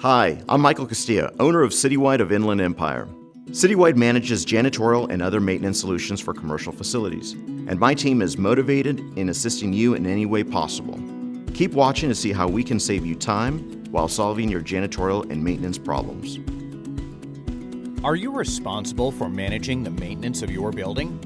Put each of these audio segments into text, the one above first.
Hi, I'm Michael Castilla, owner of Citywide of Inland Empire. Citywide manages janitorial and other maintenance solutions for commercial facilities, and my team is motivated in assisting you in any way possible. Keep watching to see how we can save you time while solving your janitorial and maintenance problems. Are you responsible for managing the maintenance of your building?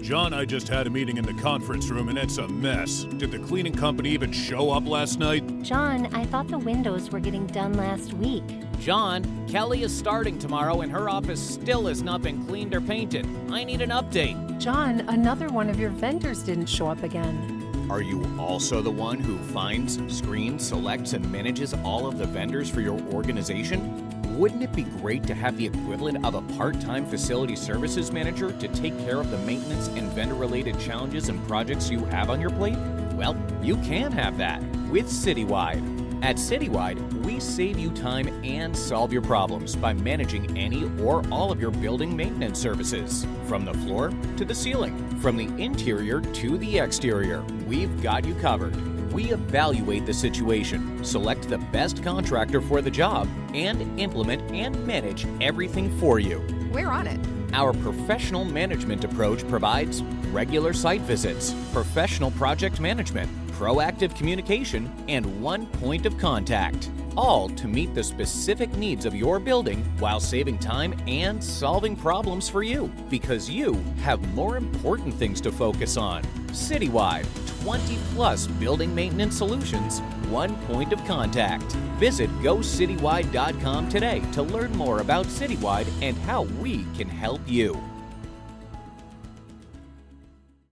John, I just had a meeting in the conference room and it's a mess. Did the cleaning company even show up last night? John, I thought the windows were getting done last week. John, Kelly is starting tomorrow and her office still has not been cleaned or painted. I need an update. John, another one of your vendors didn't show up again. Are you also the one who finds, screens, selects, and manages all of the vendors for your organization? Wouldn't it be great to have the equivalent of a part-time facility services manager to take care of the maintenance and vendor-related challenges and projects you have on your plate? Well, you can have that with Citywide. At Citywide, we save you time and solve your problems by managing any or all of your building maintenance services. From the floor to the ceiling, from the interior to the exterior, we've got you covered. We evaluate the situation, select the best contractor for the job, and implement and manage everything for you. We're on it. Our professional management approach provides regular site visits, professional project management, proactive communication, and one point of contact, all to meet the specific needs of your building while saving time and solving problems for you, because you have more important things to focus on. Citywide, 20+ building maintenance solutions, one point of contact. Visit GoCitywide.com today to learn more about Citywide and how we can help you.